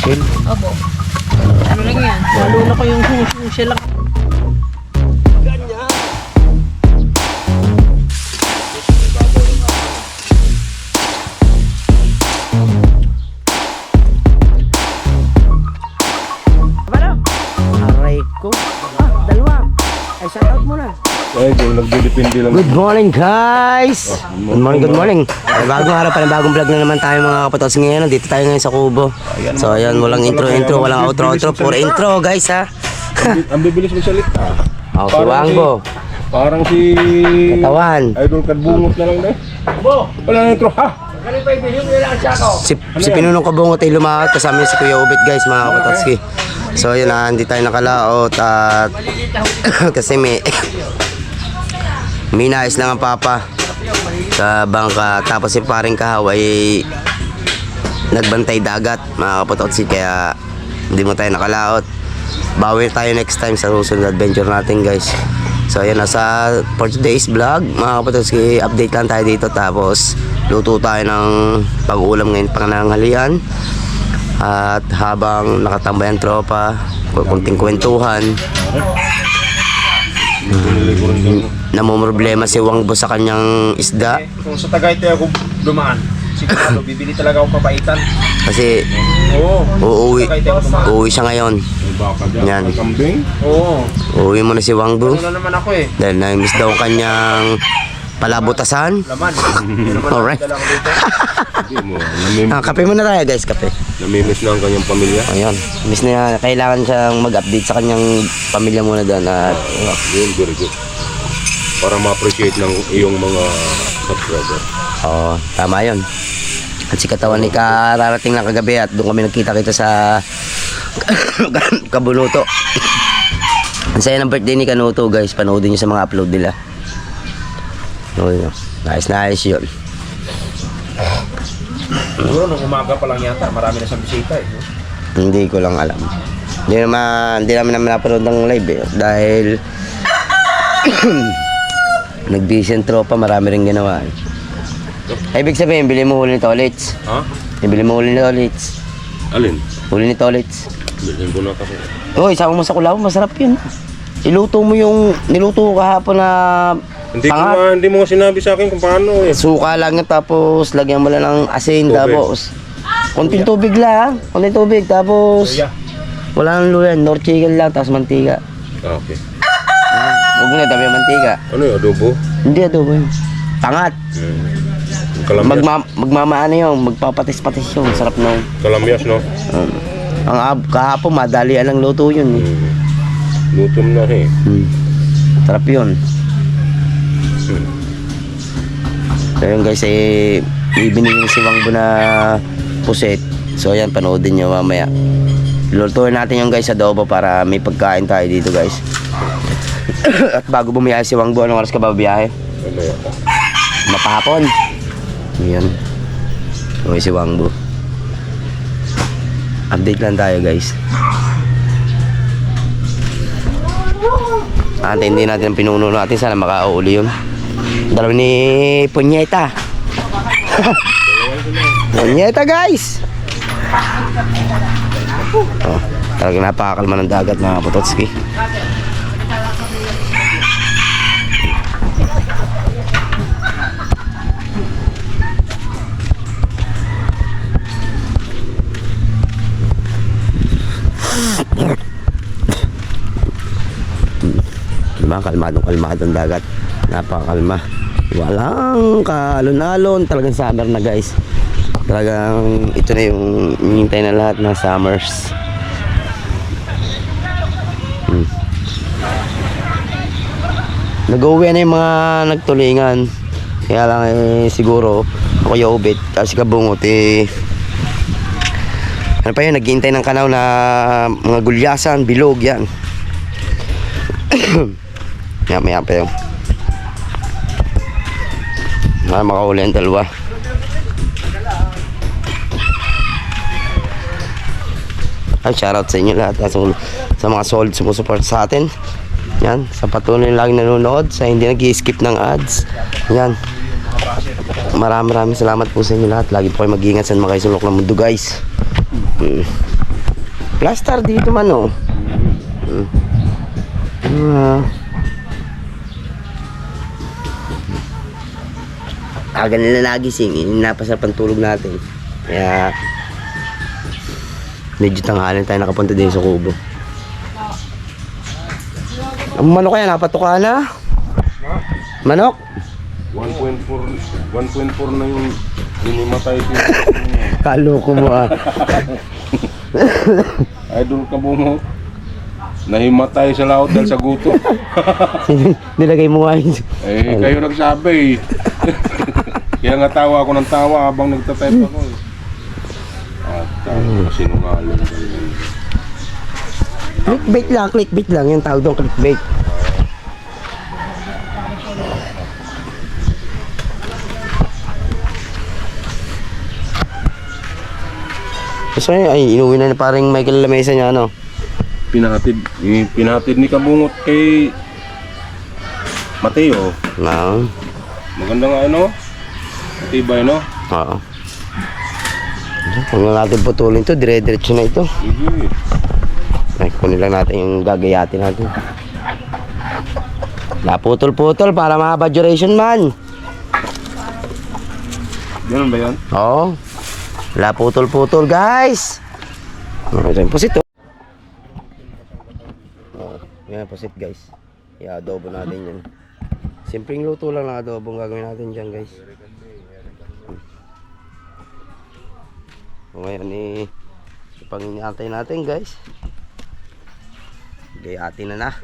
shell. Opo. Ano lang yan? Maluna ko yung shell lang. Aray ko. Dalawa. Ay, shout out muna. Ay, kung nagdidepende lang. Good morning, guys! Good morning. Ay, bagong araw pa, bagong vlog na naman tayo mga kapatods ngayon. Dito tayo ngayon sa Kubo. So, ayan, walang intro, walang outro. Puro intro, guys, ha? Ang bibilis magsalita. Oh, si Wangbo. Parang si... Katawan. Idol Kadbungot na lang na. Wala na intro, ha? Si Pinunong Kabungot ay lumakad. Kasama niya si Kuya Ubit, guys, mga kapatodski. So, yun na, hindi tayo nakalaot at kasi may nais lang ang papa sa bangka. Tapos si paring Kahaw ay nagbantay dagat, mga kapatodski, kaya hindi mo tayo nakalaot. Bawi tayo next time sa susunod adventure natin, guys. So, ayan na for today's vlog, mga kapatodski, update lang tayo dito. Tapos, luto tayo ng pag-ulam ngayon, pananghalian. At habang nakatambay ang tropa, kunting kwentuhan, namumroblema si Wangbo sa kanyang isda. Kung sa Tagaytay ako dumaan, siguro bibili talaga akong papaitan. Kasi uuwi siya ngayon. Baka dyan, Yan. may kambing. Oo. Uuwi mo na si Wangbo Ano na naman ako eh. dahil na-miss daw ang kanyang palabutasan. Laman. Yun naman Alright. dala ko dito. Hindi mo. Kape muna tayo, guys, kape. Namimiss na ang kanyang pamilya. Ayun, miss na yan. Kailangan siyang mag-update sa kanyang pamilya muna doon. At Yun, very good. Para ma-appreciate ng iyong mga subscriber. oo, tama yun. At si Katawan ni kararating lang kagabi at doon kami nagkita-kita sa Kabunuto. Ang saya ng birthday ni Kanuto, guys. Panoodin nyo sa mga upload nila. So, yun. Nice yun. Siguro nung umaga pa lang yata, marami na sa bisita eh. Hindi ko lang alam. Hindi namin napanood ng live eh. Dahil nag-busy ang tropa, marami rin ginawa eh. Ibig sabihin, bili mo huli ni Tolits. Ha? Bili mo huli ni Tolits. Alin? Huli ni Tolits. Bilhin ko na kasi. Uy, sama mo sa kulaw, masarap yun. Iluto mo yung niluto ko kahapon na Hindi mo sinabi sa akin kung paano eh. suka lang yun, tapos lagyan mo lang ng asin, Tubig. tapos konting tubig lang, konting tubig, tapos Luya. wala nang luya, nor chicken lang, tapos mantika. Ah, okay. Huwag mo na dami yung mantika. Ano yung adobo? Hindi adobo yun. Tangat. Kalamyas. Magmamaano yun, magpapatis-patis yun, sarap na yun. Kalamyas, no? Kahapon, madalian ang luto yun eh. Lutom na eh. Sarap yun. So yun, guys, ibinigyan si Wangbo na puset. So ayan, panoodin nyo mamaya. Lulutuin natin yung, guys, adobo para may pagkain tayo dito, guys. At bago bumiyahe si Wangbo, anong oras ka ba biyahe? Mamaya pa. Mapahapon. Ayan. Okay, si Wangbo. Update lang tayo, guys. Antayin natin ang pinuno natin. Sana makauuli yun. Dalawa ni Punyeta. Punyeta, guys. Oh, talagang napakakalma ng dagat, mga Pototski. Diba, kalmadong dagat, napakakalma, walang kaalon-alon, talagang summer na, guys. Talagang ito na yung hinihintay na lahat ng summers. Nag-uwi na yung mga nagtulingan, kaya lang siguro ako yung ubit, kasi Kabungot ano pa yun, naghihintay ng kanaw na mga gulyasan, bilog yan. Maya pa yun. Makahuli ang dalawa. Ay, shoutout sa inyo lahat, sa mga solid sumusuport sa atin. Yan, sa patuloy laging nanonood, sa hindi nag-i-skip ng ads. Yan, maraming salamat po sa inyo lahat. Lagi po kayo mag-iingat sa mga sulok ng mundo, guys. Plaster dito man oh. Aga nila nagising, napasarap ang tulog natin. Kaya medyo tanghali tayo nakapunta din sa kubo. Ang manok kaya napatuka na? Manok? 1.4 na yung hinimatay ko. Kaloko mo ah. Idol ka mo. Nahimatay sa laot dahil sa guto. Nilagay mo nga yun. Eh, kayo nagsabi. Kaya nga tawa ako ng tawa habang nagtatype ako. At sinungaling. Clickbait lang. Yung tawag doon, clickbait. So ay inuwi na parang Michael Lamesa niya ano. Pinahatid ni Kabungot kay Mateo. Oo. Maganda nga ano. Matibay no. Oo. Huwag na natin putulin to, dire-diretso na ito. Sige. Kunin lang natin yung gagayatin natin. Naputol-putol para mahaba duration man. Ganun ba yan? Oo. Wala putol-putol guys. Ito yung pusit oh. Yan pusit guys. I-adobo natin yan. Simpleng luto lang na adobo ang gagawin natin dyan guys. Ngayon ipanginiantay natin guys. Gayatin na.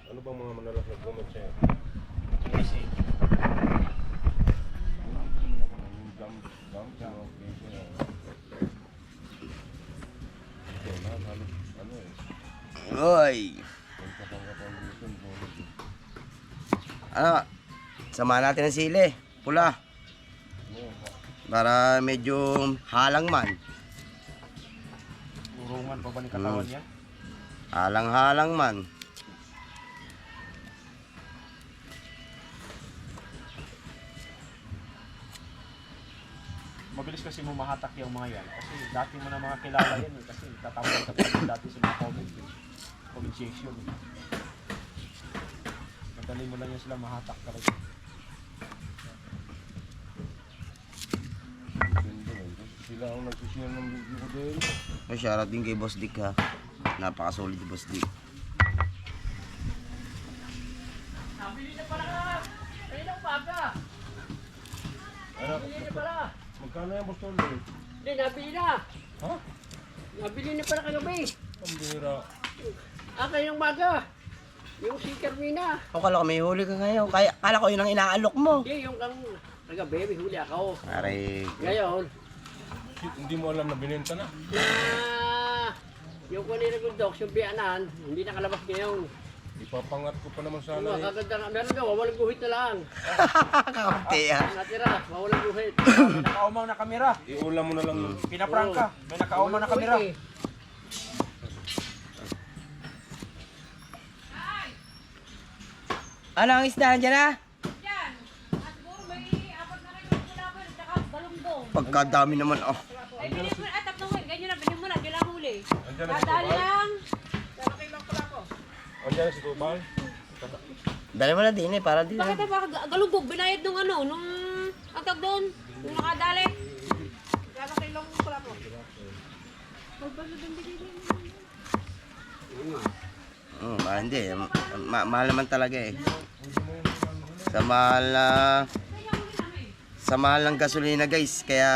Ano bang mga manalas na comment sa'yo? Oy. Ano? Samahan natin ang sili. Pula. Para medyo halang man. Urungan pa ba ni katawan niya? Halang-halang man. Mabilis kasi mahatak yung mga yan. Kasi dati mo na mga kilala yan eh. Kasi tatawag ka pa dati sa mga comment eh. Comment section eh. Madali mo lang yan sila mahatak talaga. Sila ang nagsishare ng video ko din. Ay, shoutout din kay Boss Dick ha. Napaka-solid ni Boss Dick. Nabili na pala ka! Ayun ang paga! Nabili na pala! Magkano yung bostol eh? Hindi, nabili na! Ha? Nabili na pala kagabi! Ang bira. Kayong maga! Yung si Carmina! O, kala ko may huli ka ngayon. Kala ko yun ang inaalok mo. Hindi, yung kagabi, may huli ako. Aray. Ngayon, Hindi mo alam na binenta na. yung kanina kong docs, yung biyanan, hindi nakalabas ngayon. Ipapangat ko pa naman sana eh. Kaganda nga, meron ka, wawalang guhit na lang. Kakamti ha. Natira, wawalang guhit. May nakaumaw na kamera. Iulam mo na lang yun. Pinaprank ka. May nakaumaw na kamera. Guhit eh. Ano ang isda nandiyan ha? Yan. At siguro may 4 na rin yung kulaban at saka balunggong. Pagkadami naman oh. Ay, bilhin mo na. At tatlong huli. Ganyan na. Bilhin mo na. Di lang huli. Andiyan na si Dadali Tubal. lang. Andiyan na si Tubal. Dali mo na din eh, para din. Bakit ba galunggong? Binayad nung ano? Nung ang tag doon? Nung nakadali. Hindi. Mahal naman talaga eh. Sa mahal ng gasolina guys. Kaya,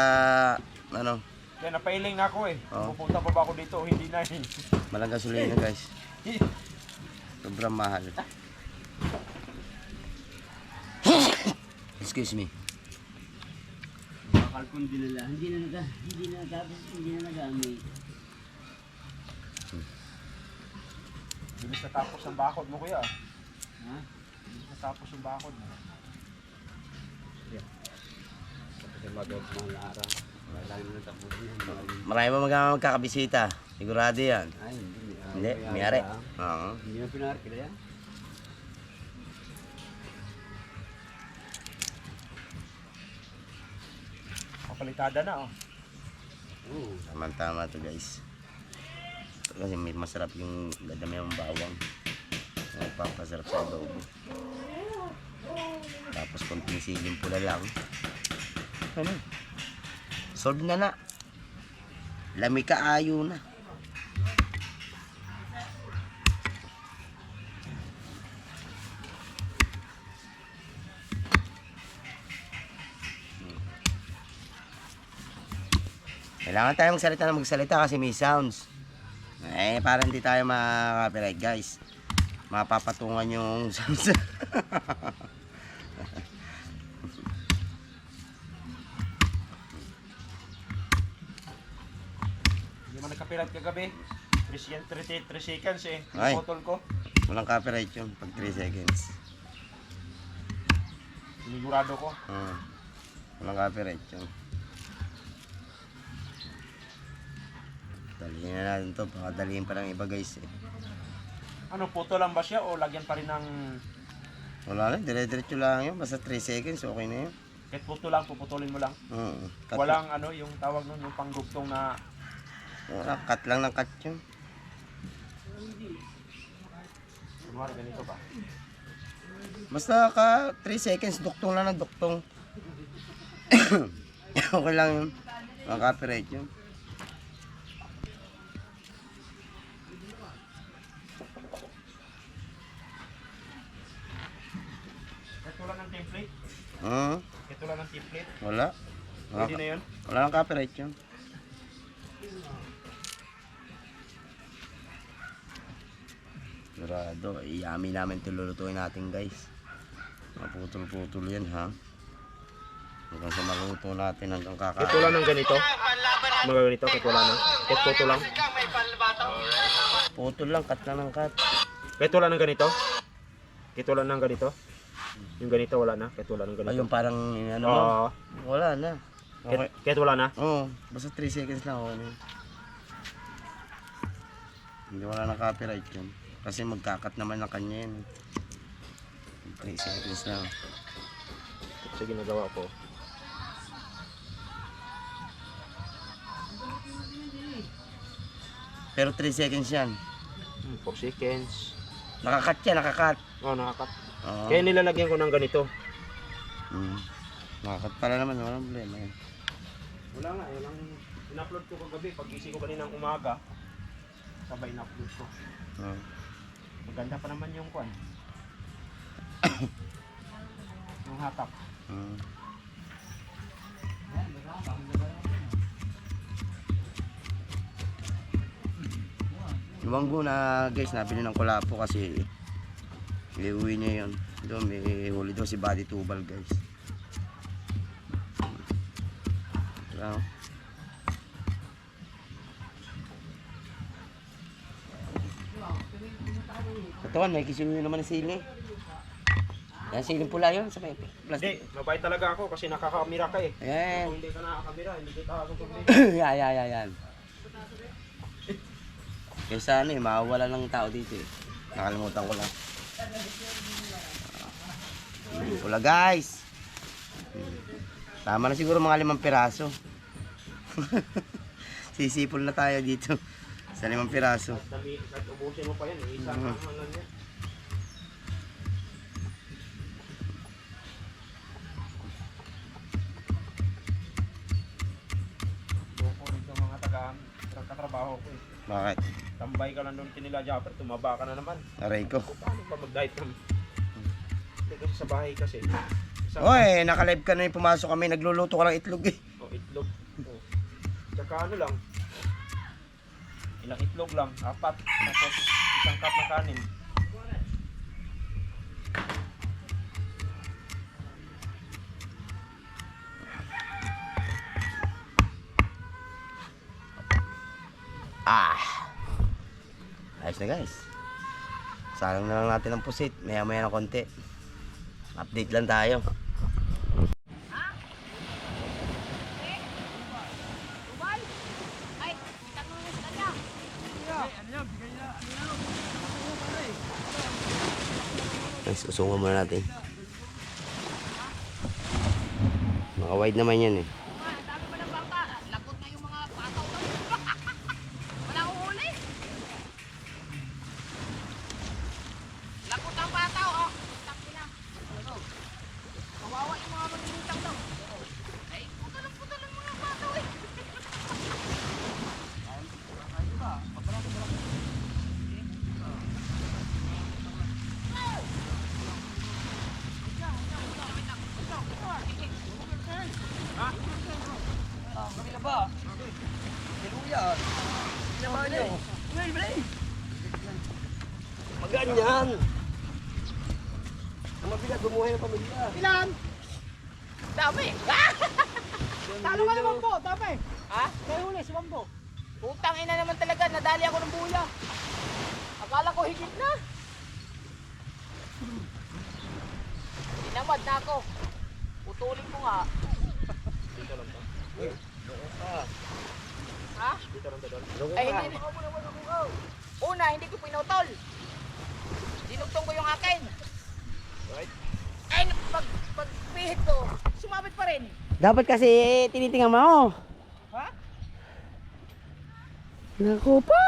ano, Kaya napailing na ako eh. Oo. Pupunta pa ba ako dito o hindi na eh. mahal ang gasolina guys. Sobrang mahal. Excuse me. Kalkon dinala, hindi na nagamit. Bilis natapos ang bakod mo kuya. Ha? Bilis natapos ang bakod mo. Marami ba magkakabisita? Sigurado yan. Ay, hindi. Hindi, miyari. Oo. Hindi na pinarkila yan. Kapalitada na oh. Tama-tama to guys. Ito kasi may masarap yung dadami ng bawang. Magpapasarap sa adobo. Tapos konting siling pula lang. Ano? Solve na na. Lami ka ayo na. Kailangan tayong magsalita kasi may sounds. Eh, para hindi tayo ma-copyright guys. Mapapatungan yung sounds. Hindi man nagkapirat kagabi. 3 seconds eh. Ay. Yung botol ko. Walang copyright yun pag 3 seconds. Sinigurado ko. Walang copyright yun. Dalihin na natin to. Baka dalihin pa ng iba guys eh. Ano, puto lang ba siya o lagyan pa rin ng... Wala lang, dire-diretso lang yun. Basta 3 seconds, okay na yun. Kahit puto lang, puputulin mo lang. Cut Walang ano, yung tawag nun, yung panggugtong na... Wala, cut lang ng cut yun. Kunwari, ganito ba? Basta ka 3 seconds, duktong lang ng duktong. Okay lang yun. Mga copyright yun. Kahit wala ng template? Hmm? Kahit wala ng template? Wala. Pwede na yun? Wala nang copyright yun. Sigurado, yummy namin ito lulutuin natin guys. Maputol-putol yan ha. Hanggang sa maluto natin hanggang Kahit kakain. wala ng ganito? Mga ganito, kahit wala na? Kahit puto lang? Putol lang, cut lang ng cut. Kahit wala ng ganito? Kahit wala ng ganito? Yung ganito wala na? Kahit wala ng ganito? Ayun parang ano mo. Oo. Wala na. Okay. Kahit wala na? Oo, basta 3 seconds lang okay na yun. Hindi wala na copyright yun. Kasi magkakat naman ng kanya yun. 3 seconds lang. Ito sa ginagawa ko. Pero 3 seconds yan. 4 seconds. Nakakat yan, nakakat. Oh, nakakat. Oo. Kaya nilalagyan ko ng ganito. Nakakat pala naman, walang problema yan. Wala nga, yun ang in-upload ko kagabi. Pag-gising ko kaninang umaga, sabay in-upload ko. Oo. Maganda pa naman yung kwan. Yung hatak. Yung manggo na guys, nabili ng Kulapo kasi iuwi niya yun. Doon may huli doon si Buddy Tubal guys. Wow. Katawan, may kisuyo naman ng sili. Yan, siling pula yun sa may Hindi, plastic. mabait talaga ako kasi nakakamera ka eh. Ayan. Kung hindi ka nakakamera, hindi kita ako problema. Yan. Kaysa ano eh, mawawala ng tao dito eh. Nakalimutan ko lang. Pula guys. Tama na siguro mga 5 piraso. Sisipol na tayo dito sa 5 piraso. Dami, kahit ubusin mo pa yan, eh. Isa lang yan. Boko dito mga katrabaho ko eh. Bakit? Tambay ka lang doon kinila Japper, tumaba ka na naman. Aray ko. Paano pa mag-diet kami? Kasi sa bahay kasi. Oy, naka-live ka na yung pumasok kami. Nagluluto ka ng itlog eh. O, itlog. O. Tsaka ano lang. Ilang itlog lang. 4. Tapos isang cup na kanin. Ayos na guys. Salang na lang natin ang pusit. Maya-maya na konti. Update lang tayo. Ubal? Ay, tanong mo sa kanya. Guys, usungan muna natin. Mga wide naman yan eh. Ang dami pa ng bangka. Lagot na yung mga pataw. Maganyan. Ang mabigat, bumuhay ng pamilya. Ilan? Dami. Talo ka naman po, dami. Ha? Kaya huli, si Mambo. Putang ina naman talaga, nadali ako ng buya. Akala ko higit na. Tinamad na ako. Putulin ko nga. Ha? Ay, hindi. Una, hindi ko pinutol. Dinugtong ko yung akin. Right? Ay, pag pihit ko, sumabit pa rin. Dapat kasi tinitingan mo. Ha? Naku po!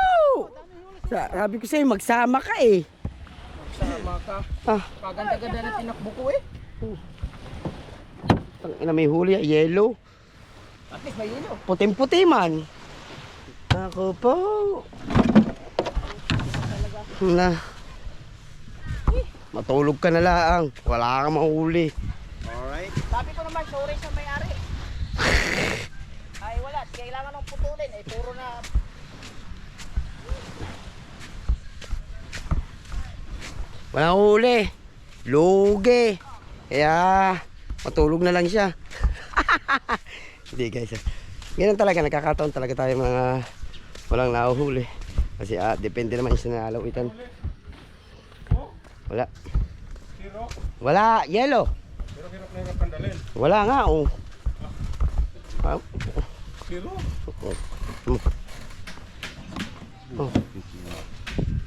Sabi ko sa'yo, magsama ka eh. Sama ka. Ah, Paganda-ganda na tinakbo ko eh. tangina may huli, yellow. At least may ilo. Puting-puti man. Naku po. Na. Matulog ka na lang. Wala kang mahuli. Sabi ko naman, sorry sa may-ari. Ay wala, kailangan ng putulin. Ay puro na. Walang huli. Lugi. Kaya, matulog na lang siya. Hindi guys. Ganun talaga, nagkakataon talaga tayo mga walang nahuhuli. Kasi depende naman sa nalawitan. Wala. Zero. Wala, yellow. Pero hirap na hirap kandalin. Wala nga, oh. Ah, Zero. oh.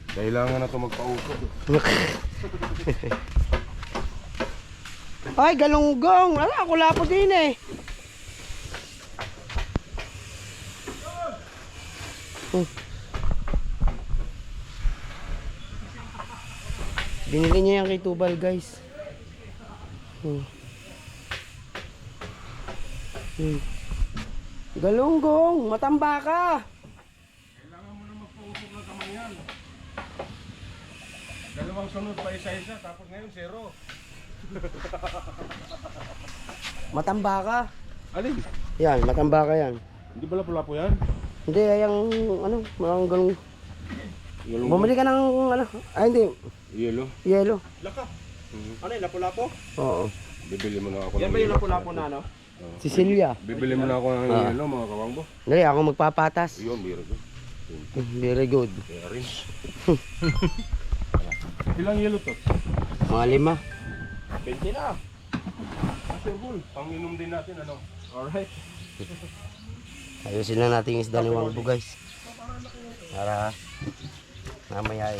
Kailangan na ito magpausok. Ay, galunggong. Wala, ako lapo din eh. Oh. Binili niya yan kay Tubal, guys. Oh. Galunggong, matamba ka. Kailangan mo na magpausok ng kamay yan. Dalawang sunod pa isa-isa, tapos ngayon zero. Matamba ka. Alin? Yan, matamba ka yan. Hindi ba lapu-lapu yan? Hindi, yung ano, mga galung. Galunggong. Bumili ka ng ano, hindi, Yelo. yellow. Laka. Ano yung lapu-lapo? Oo. Bibili mo na ako Yan ng ba yung yelo. lapu-lapo na ano? Cecilia. Bibili mo na ako ng yelo, mga kawangbo. Dali, ako magpapatas. Yun, biro ko. Very good. Kaya rin. Ilang yelo to? Mga 5. 20 na. Sir Bull, pang-inom din natin, ano? Alright. Ayusin na natin yung isda ni Wangbo, guys. Para mamaya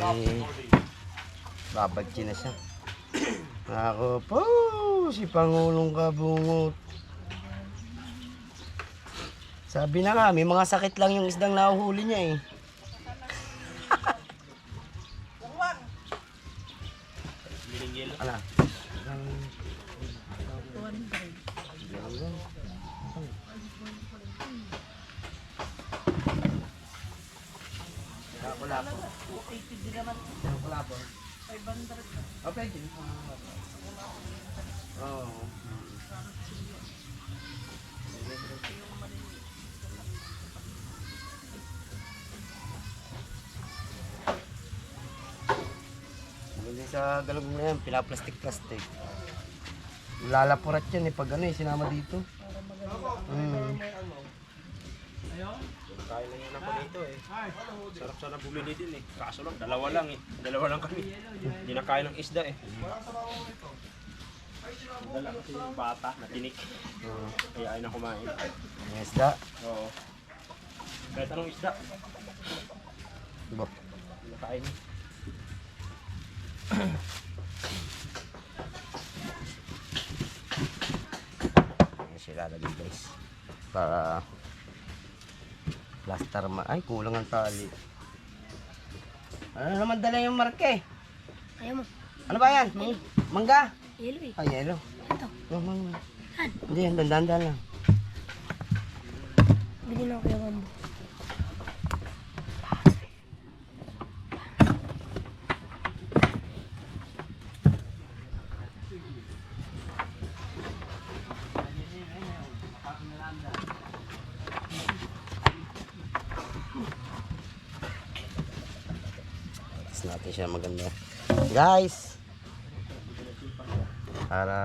babagchi na siya. Ako po, si Pangulong Kabungot. Sabi na nga, may mga sakit lang yung isdang nahuhuli niya eh. Ala. Hindi sa galugong na yan, pinaplastik-plastik. Lalapurat yan eh pag ano eh, sinama dito. Kaya lang yan ako dito eh. Sarap sana bumili din eh. Kaso lang, dalawa lang eh. Dalawa lang kami. Hindi na kaya ng isda eh. Dala kasi yung bata na tinik. Kaya ayaw na kumain. Yung isda. Oo. Kahit anong isda. Diba? Nakain. Ayan siya lalagay guys. Para plaster ay kulang ang tali. Ano naman dala yung marke? Ayaw mo. Ano ba yan? Mangga? Yelo eh. Ay, yelo. Ito. Hindi, yan, dandan lang. Bili na ako yung Mambo. natin siya maganda. Guys, para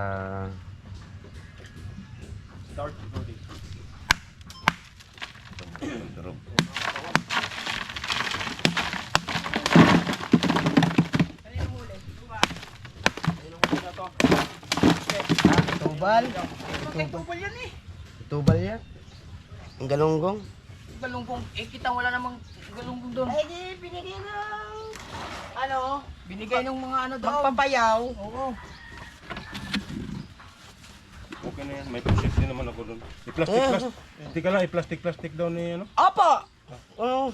Start recording. Sarap. tubal. Tubal yan eh. Tubal yan. Ang galunggong. Galunggong, kita wala namang galunggong doon. Ay, di, binigay ng... Ano? Binigay ng mga ano doon. Magpapayaw. Oo. Okay na yan. May pusit din naman ako doon. I-plastic. Tika lang, i-plastic daw ni ano. Opo! Oh,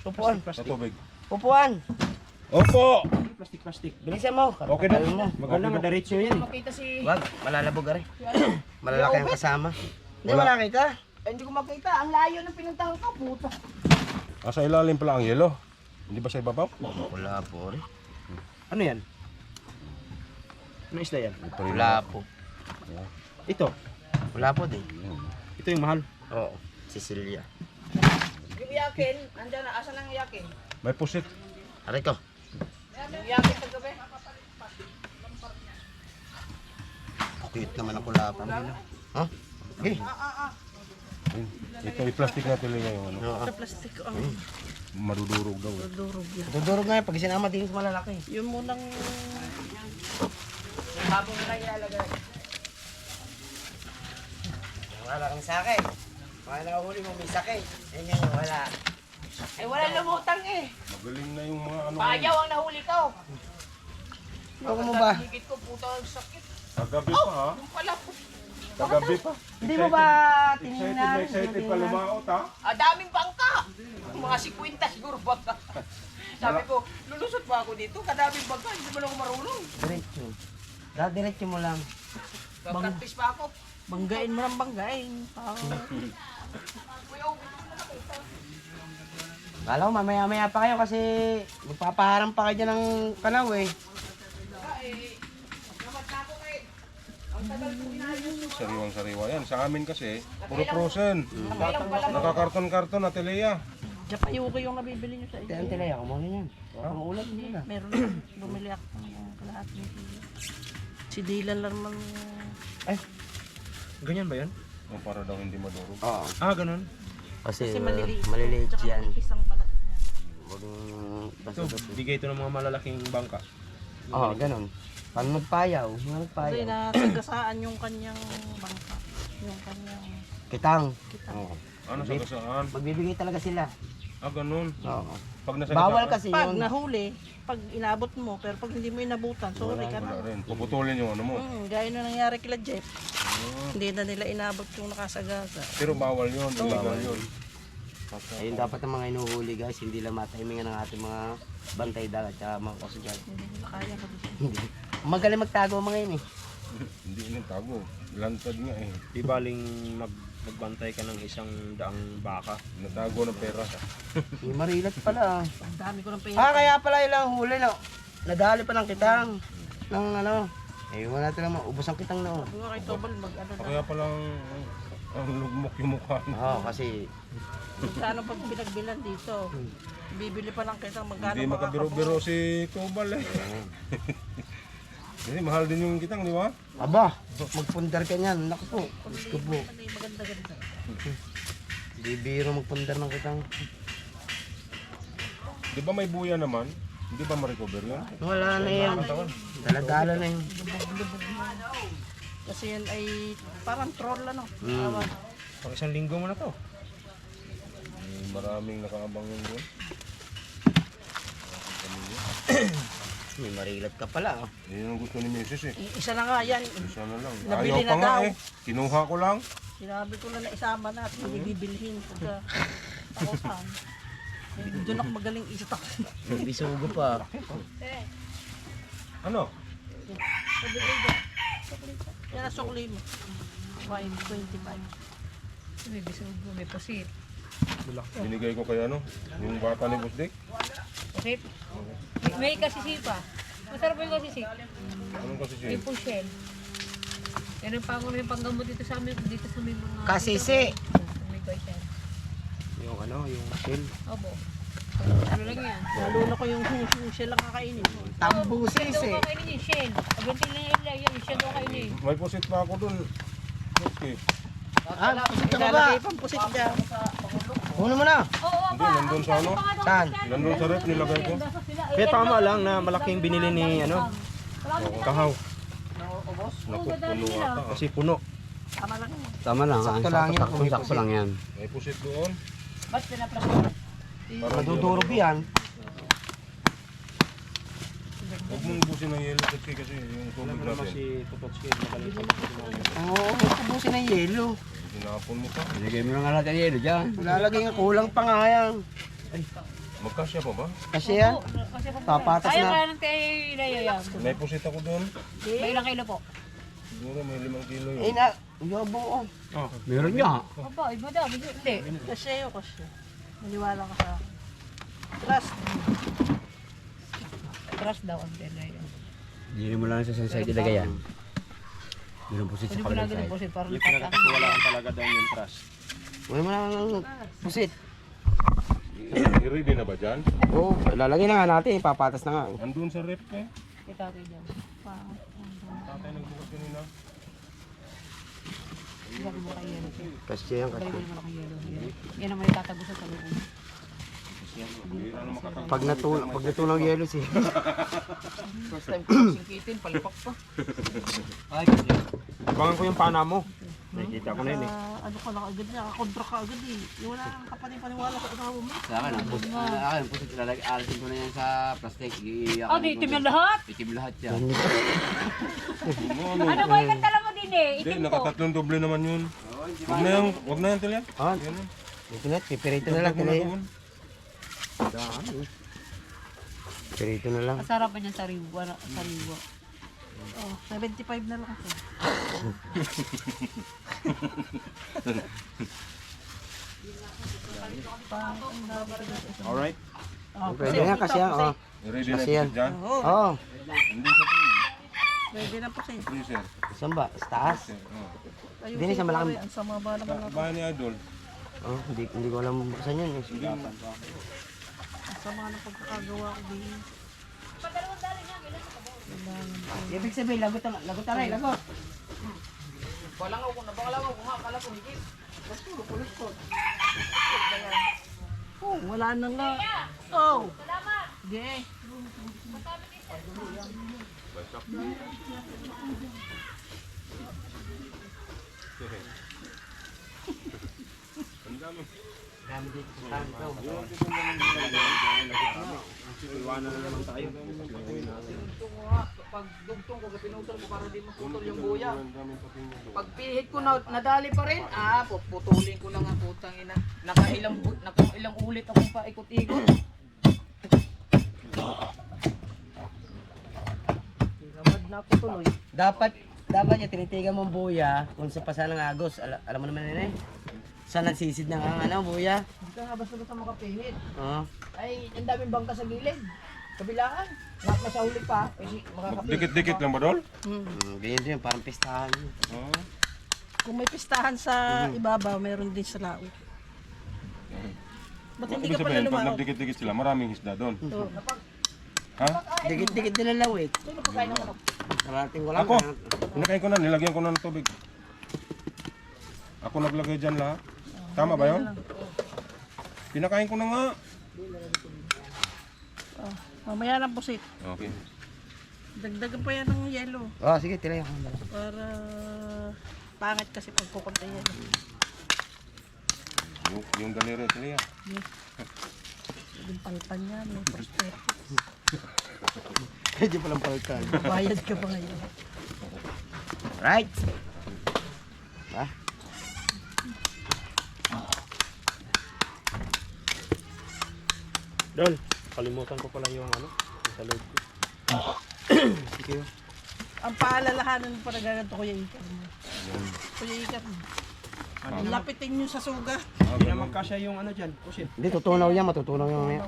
upuan. Sa tubig. Upuan. Opo! Plastic. Bilisan mo. Okay na. Kapal mo. Maganda nga diretso yan eh. Makita si... Wag, malalabog ka rin. Malalaki ang kasama. Hindi, Wala. wala kita. Hindi ko makita. Ang layo ng pinuntahan ko. Puta. Sa ilalim pala ang yelo. Hindi ba sa ibabaw? Wala po rin. Ano yan? Ano isda yan? Wala po. Ito. Wala po din. Ito yung mahal. Oo, Cecilia. Yung yakin, andyan na. Asan ang yakin? May pusit. Aray ko. Yung yakin sa gabi. Cute naman ang kulapan. Ha? Okay. Ito i-plastic natin lang yung ano. Oo. Plastic. Madudurog daw. Dudurog nga yan pag sinama din sa malalaki. Yun munang... Habang na ilalagay. Wala kang sakit. Mga nakahuli mo may sakit. Yan yan, wala. Eh wala lumutang eh. Magaling na yung mga ano. Payaw ang nahuli ko. Ako mo ba? Higit ko puta ang sakit. Kagabi pa ha? Yung pala. Kagabi pa. Hindi mo ba Excited pa lumaot ha? Daming bangka. Mga 50 siguro bangka. Sabi ko, lulusot pa ako dito. Kadaming bangka. Hindi mo lang ako marunong. Diretso. Diretso mo lang. Practice pa ako. Banggain mo ng banggain. Kala ko mamaya-maya pa kayo kasi magpapaharang pa kayo dyan ng kanaw eh. Sariwang-sariwa yan. Sa amin kasi, puro frozen. Nakakarton-karton at Telea. Japayuki yung nabibili nyo sa Ate inyo. Antilea, kumuha yan. Ang ulat nila. Meron bumili ako ng kalahati ng kilo. Si Dylan lang naman. Ganyan ba yan? O para daw hindi madurog. Oo. Ah, ganun. Kasi Kasi maliliit. maliliit Tsaka yan. isang balat niya. Huwag Ito, bigay ito ng mga malalaking bangka. Oo, ganun. Paano nagpayaw? Mga Kasi nagpayaw. nasagasaan yung kanyang bangka. Yung kanyang Kitang. kita. Oo. Ano sa gasaan? Magbibigay talaga sila. Ah, ganun. Oo. Pag nasa Bawal gasaan, kasi Pag yun. nahuli, pag inabot mo, pero pag hindi mo inabutan, sorry ka wala na. rin. Puputulin yung ano mo. Gaya na nangyari kila Jeff. Hindi na nila inabot yung nakasagasa. Pero bawal yun. Illegal yun. Ayun dapat ang mga inuhuli guys, hindi lang matimingan ng ating mga bantay dagat at mga kasugan. Hindi nila kaya ka dito. Hindi. Magaling magtago ang mga yun eh. Hindi nang tago. Lantad nga eh. Di baling magbantay ka ng 100 baka. Natago ng pera. May marilat pala. Ang dami ko ng pera. Kaya pala ilang huli no. Nadali pa ng kitang. Ng ano. Eh, wala natin naman. Ubos ang kitang noon. Sabi nga kay Tobal, mag-ano na. Kaya palang ang lugmok yung mukha. Oo, kasi Magkano pag pinagbilan dito? Bibili pa lang kita magkano Hindi makabiro-biro si Tobal eh. Kasi mahal din yung kitang, di ba? aba, magpundar ka niyan. Naku po. Diyos ko po. Maganda-ganda. Di biro magpundar ng kitang. Di ba may buya naman? Hindi ba ma-recover yun? Wala na yan. Dala-dala na yun. Kasi yan ay parang troll ano. Mm. Pang 1 linggo mo na to. Maraming nakaabang yun doon. May marilat ka pala. Oh. Yun ang gusto ni Mrs. eh. Isa na nga yan. Isa na lang. Nabili Ayaw pa na nga daw. eh. Kinuha ko lang. Sinabi ko na isama na at hindi bibilhin pagka takutan. Doon ako magaling istak. May bisugo pa. Ano? Yan ang sukli mo. 525. May bisugo, may pusit. Binigay ko kay ano? Yung bata ni Boss Dick. Okay? May kasisipa. Masarap yung kasisip. Anong kasi siya? May pushel. Yan ang pangulo yung panggamot dito sa amin, dito sa mga... Kasisi. May question. Yung ano, yung shell. Opo. Ano lang yan? Lalo na ko yung siya lang kakainin. Tambusis Doon eh. ka kainin yung Shen. Agantin lang yung yan. Shen doon kainin. May pusit pa ako dun. Okay. Pusit ka ba? Ilalagay pang pusit dyan. Uno mo na. Oo, Hindi, nandun sa ano? Saan? Nandun sa rep, nilagay ko. Kaya tama lang na malaking binili ni ano, Kahaw. Naku, puno ata. Kasi puno. Tama lang yun. Tama lang. Sakto lang yan, kung may Sakto lang yan. May pusit doon. Ba't pinaplastik? Madudurog yan. Huwag mong ubusin ng yelo kasi yung Alam tubig mo naman natin. si Tutotski, magaling sa Oo, ubusin ng yelo. Tinapon mo pa. Ilagay mo na nga natin yelo dyan. Lalagay nga kulang pa nga yan. Magkasya pa ba? Kasi yan, papatas Kaya na. kaya ng tayo yan. May pusit ako doon. May ilang kilo po? Siguro may 5 kilo Eh yun. na, yabong oh. Meron nga. Opo, madami. Hindi. Kasi yun, kasi. Maniwala ka sa akin. Trust. Trust daw ang tela yun. Hindi mo lang sa side ilagay yan. Meron po sa Pwede mo kabilang lang ganun side. po siya para Yung pinagkatiwalaan talaga daw yung trust. Wala mo lang pusit. I-ready na ba dyan? Oo, lalagay na nga natin, papatas na nga. Andun sa rep eh. Kita ko dyan. Tatay nagbukas kanina. Hindi mo kayo yan. Kasi yan, kasi. Hindi mo kayo yan. Yan naman yung tatago sa loob. Pag natunaw yelo siya. First time ko singkitin, palipak pa. Abangan ko yung pana mo. Nakikita ko na yun eh. Ano ka lang agad niya, kakontra ka agad eh. Yung wala kang kapaniwala sa asawa mo. Sa akin, ang pusit ilalagay. Alisin ko na yan sa plastic. Ah, di itim yung lahat. Itim lahat yan. Ano ba yung dala mo din eh? Hindi, Itim po. nakatatlong doble naman yun. Wag na yan, Tilya. Ah, Yan na. ito na, pipirito na lang. Dagdag mo na doon. Pipirito na lang. Masarapan yan sa riwa. Sa riwa. Oh, 75 na lang ako. Alright. Oh, Pwede na kasi yan, oh. I-ready na Kasi yan. yung dyan. Oo, Hindi sa pwede na po siya. freezer. saan ba? Sa taas? Oh. Ayusin Hindi na siya ko malaking- rin, ang sama ba naman ako. Bahay ni Idol. Oh, hindi ko alam buksan yun. Eh. Ang sama ng pagkakagawa ko din. Ibig sabihin, lagot taray, lagot. Oh, wala na nga. Oh. Sige. Iwanan na naman tayo. Pag dugtong ko, pinutol ko para di maputol yung buya. Pag pihit ko na nadali pa rin, puputulin ko na nga putang ina. Nakailang ulit akong paikot-ikot. Tamad na ako tuloy. Dapat yung tinitigan mong buya kung sa pasa ng agos. Alam mo naman nila eh. Saan nagsisid ng buya? Hindi ka nga basta-basta makapihit. Oo. Ay, ang daming bangka sa gilid. Kabilaan. Lahat na sa huli pa. Kasi makakapihit. Dikit-dikit lang ba, Dol? Ganyan din, parang pistahan. Oo. Kung may pistahan sa ibabaw, meron din sa laot. Ba't hindi Ibig ka pala sabihin, pag lumaot? nagdikit-dikit sila, maraming isda doon. Ha? Dikit-dikit din ang lawit. Karating ko lang. Ako! Pinakain ko na, nilagyan ko na ng tubig. Ako naglagay dyan lahat. Tama ba yun? Pinakain ko na nga. Oh, mamaya lang pusit. Okay. Dagdagan pa yan ng yelo. Oh, sige, tira yan. Para pangit kasi pag kukunta yan. Yung daliri, Tilya. Yung palpan yan, may prospectus. Pwede palang palkan. Bayad ka pa ngayon. Right. Ba? Dol, kalimutan ko pala yung ano, yung sa loob ko. Sige. Ang paalalahanan pa nagaganto Kuya Ikat. Kuya Ikat. Lapitin nyo sa sugat. Hindi naman kasya yung ano dyan, pusit. Hindi, tutunaw yan. Matutunaw yan mamaya.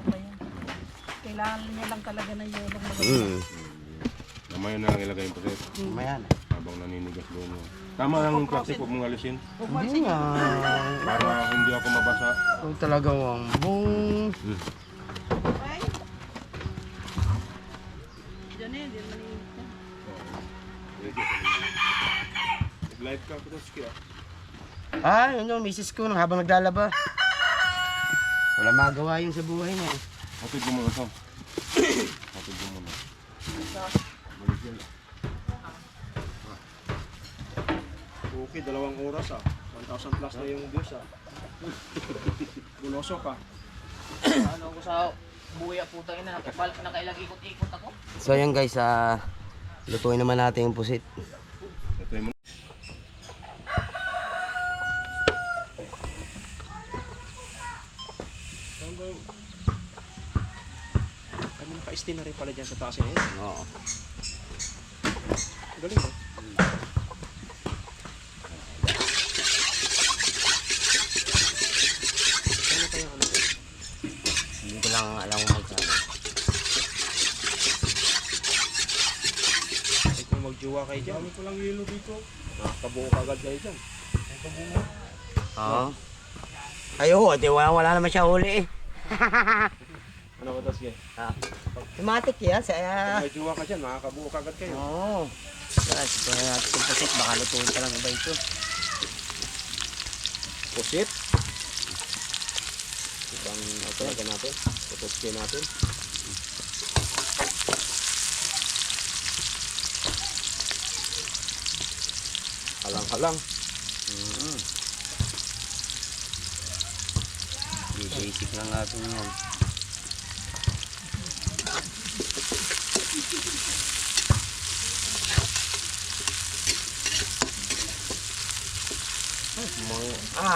Kailangan niya lang talaga ng yelo. Mamaya na lang ilagay yung puset. Mamaya na. Habang naninigas doon. Tama lang yung plastic, huwag mong alisin. Hindi nga. Para hindi ako mabasa. Ito talaga ang boom. Live ka, Kutoski ah. Ah, yun yung misis ko nung habang naglalaba. Wala magawa yun sa buhay niya. Hatid mo muna, Sam. Hatid mo muna. Okay, 2 oras ah. 1,000 plus na yung views ah. Buloso ka. Ano ko sa buya putang ina, nakailang ikot-ikot ako. So yan guys, lutuin naman natin yung pusit. Ito yung Ay, may naka-steam na rin pala dyan sa taas niya. Oo. Galing mo. Ano kaya ano to? Hindi ko lang alam kung magkano. Ay, kung magjuwa kayo dyan. Dami ko lang yelo dito. Nakakabuo ka agad kayo dyan. Oo. Ayo, di wala naman siya huli eh. Ano ba tas yan? Automatic yan. Kung may juwa ka dyan, makakabuo ka agad kayo. Oo. Guys, ito na natin yung pusit. Baka lutuin pa lang iba ito. Pusit. Ibang talaga natin. Putoski natin. Halang-halang. Basic lang natin yan.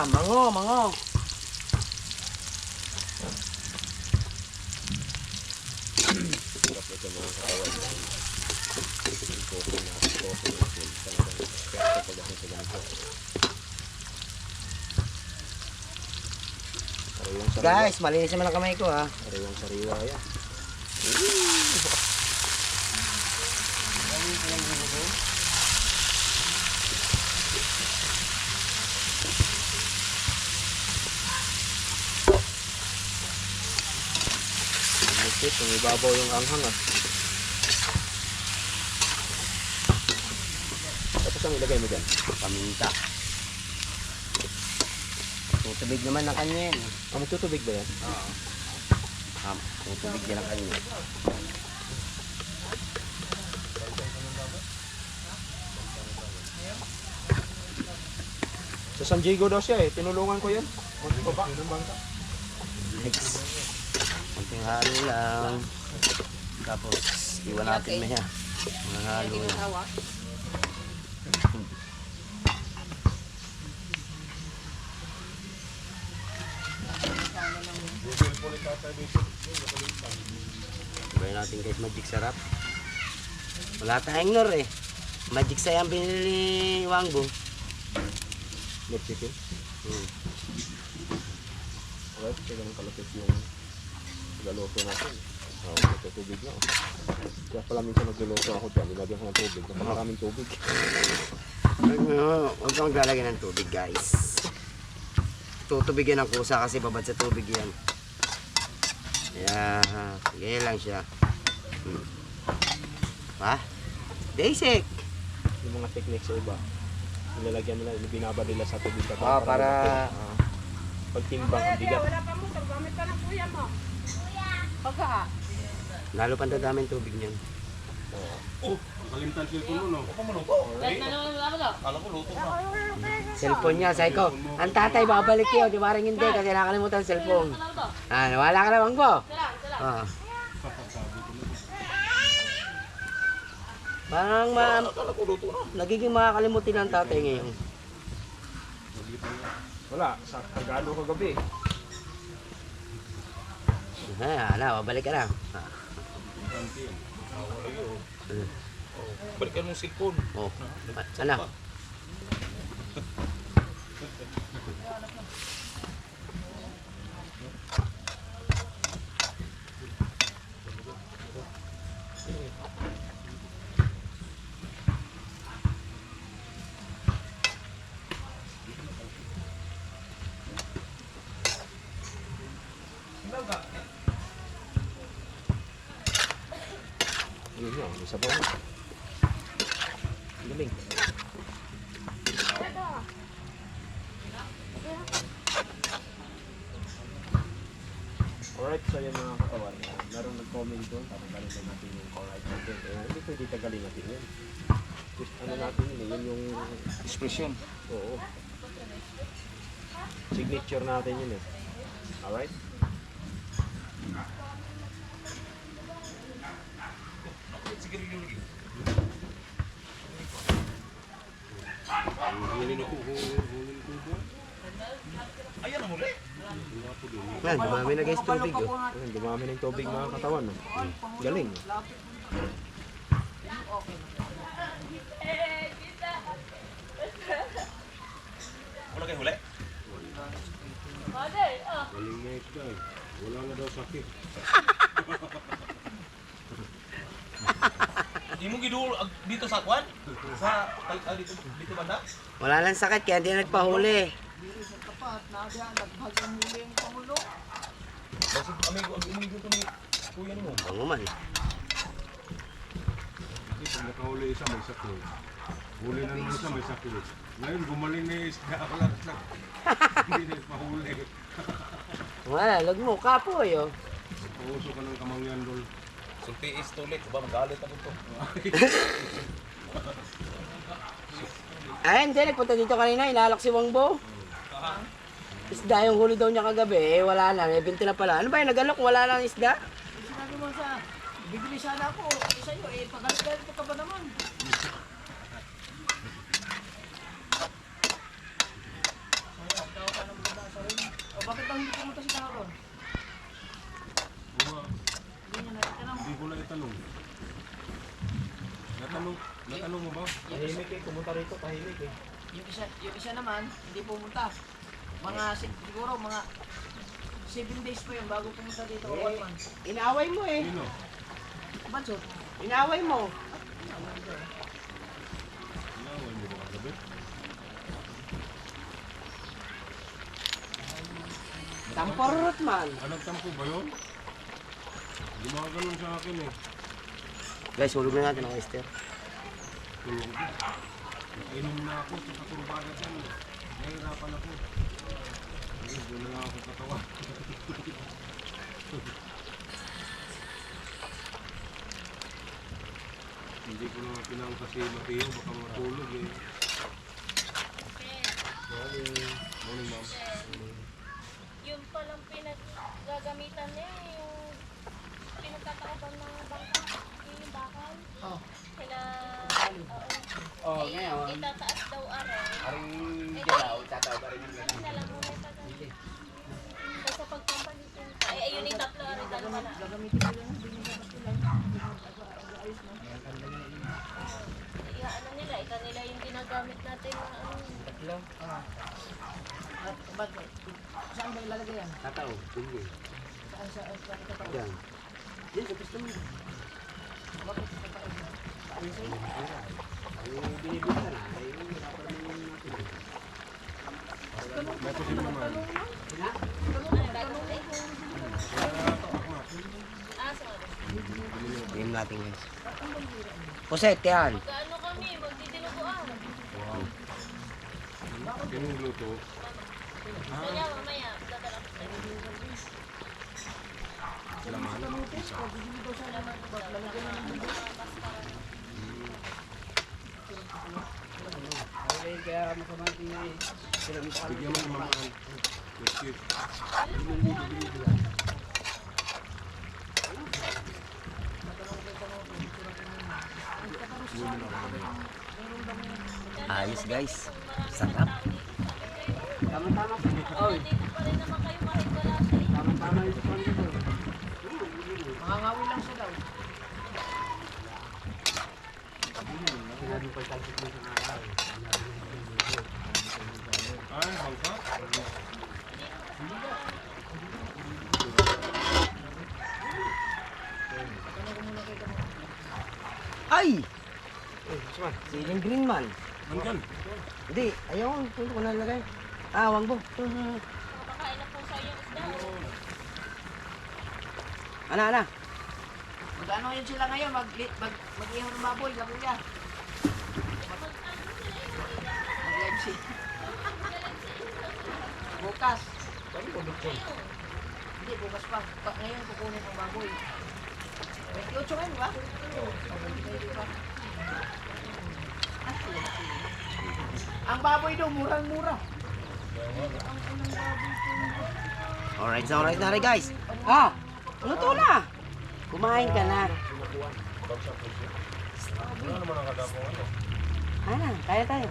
Mango. Guys, malinis naman ang kamay ko ha. Sariwang sariwa yan. Pusit, yung ibabaw yung anghang ah. Tapos ang ilagay mo dyan? Paminta. Tutubig naman ng kanya yan. Ah, magtutubig ba yan? Oo. Tutubig din ang kanya. Sa San Diego daw siya eh. Tinulungan ko yan. Baba. Next. Konting halo lang. Tapos, iwan natin na yan. Mga halo lang. Sabay natin guys, magic sarap. Wala tayong nor eh. Magic sa yung binili ni Wangbo. Lord chicken. Alright, kaya lang kalapit yung galoto natin. Magtutubig na. Kaya pala minsan nagluluto ako dyan. Nilagyan ko ng tubig. Napakaraming tubig. Huwag kang maglalagay ng tubig guys. Tutubigyan ng kusa kasi babad sa tubig yan. Kaya, ganyan lang siya. Pa? Basic! Yung mga technique sa iba. Nilalagyan nila, binaba nila sa tubig. Para... Pagtimbang ang bigat. Wala pa mo, gamit ka ng kuya mo. Pagka. Lalo pang dadaming tubig niyan. Kalimtan cellphone mo, no? Kahit na naman wala mo daw. Cellphone niya, sabi ko, ang tatay babalik yun, di parang hindi kasi nakalimutan ang cellphone. Nawala ka na bang po? Ah. Parang nagiging makakalimutin ang tatay ngayon. Wala, sa Tagalog kagabi. Babalik ka na. Balikan mong cellphone. Oh, ano? Yun nga, may sabaw na. Galing. So yan mga katawan, meron nag-comment doon, tatanggalin na natin yung chloride natin. Hindi pwede tagalin natin yun. Just ano natin yun, yun yung Expression. oo. Signature natin yun eh. Alright? Yan, dumami na guys tubig. Oh. Ayun, dumami ng tubig mga katawan. No? Galing. Galing na ito eh. Wala na daw sakit. Di mo gidul dito sa kwan? Sa dito banda? Wala lang sakit kaya hindi nagpahuli. Tapat, nagbagang huli ang Pangulo. Kasi amigo dito ni kuya nimo. Bango man. Kasi pag nakahuli isa may sakit. Huli na naman isa may sakit. Ngayon gumaling na yung isda. Wala na sakit. Hindi na pahuli. Wala, lag mo, kapoy oh. Pauso ka ng kamangyan dol. Sulti is tulik, ba magalit ako to. Ay, hindi, nagpunta dito kanina, ilalak si Wangbo. Isda yung huli daw niya kagabi, eh, wala na, may 20 na pala. Ano ba yung nag-alok, wala lang isda? Sinabi mo sa, bibili sana ako sa'yo eh, pagalit-galit ka ba naman? O bakit daw hindi pumunta si Karon? Hindi ko na itanong. Natanong mo ba? Tahimik eh, pumunta rito, tahimik eh. Yung isa naman, hindi pumunta. Siguro mga 7 days pa yun bago pumunta dito. Eh, inaway mo eh. Sino? Bansot. Inaway mo. Inaway mo ba kagabi? Tamporot man. Nagtampo ba yun? Gumaganon sa akin eh. Guys, hulog na natin ang Esther. Tulong ko. Nainom na ako sa katurbada dyan. Nahirapan ako. Ayun, doon na lang ako katawa. Hindi ko na pinang kasi Mateo, baka matulog eh. Morning, ma'am. Yung palang pinaggagamitan niya, yung pinagkataoban ng bangka, yung bakal. Oh. Kaya, Oh, ngayon. itataas daw araw. Aring galaw, tataw ka rin yung Ano na lang muna yung pagkakas. Basta pagpampalitin. Ay, ayun yung tatlo, aray dalawa na. Gagamitin ko lang, hindi nila sila. Ayos na. Ano nila, ika nila yung ginagamit natin na ano. At ba't, saan ba ilalagay yan? Tataw, tingin. Saan itatao? Yan. Yan, tapos naman. Bakit itatao mo? Yung binibita na, ay hirapan naman natin. May posible naman. Sorry. Tingin natin guys. Puset, yan. Magkaano kami, magdidinuguan. Ganun luto. Gusto niya mamaya, dadala ko sa'yo. Bigyan mo ng mamahal. Biscuit. Ayos guys. Sarap. Tama-tama po. Oy. Dito pa rin naman kayo kahit wala siya. Tama-tama yung spon dito. Mangangawi lang siya daw. Sinabi ko talsik mo sa araw. Ay, bangka. Ay! Siling green man. Nandyan. Hindi, ayaw. Punto ko na nalagay. Ah, wangbo. Makakain na po sa'yo yung isda. Ana. Mag-ano yun sila ngayon? Mag-ihaw ng baboy, lang kuya. Mag-live si. Bukas. Hindi, bukas pa. Ngayon kukunin ang baboy. 28 ngayon, di ba? Oo. Ang baboy daw, murang-mura. Alright na rin guys. Ah, luto na. Kumain ka na. Ano naman ang kadapong ano? Ano, kaya tayo.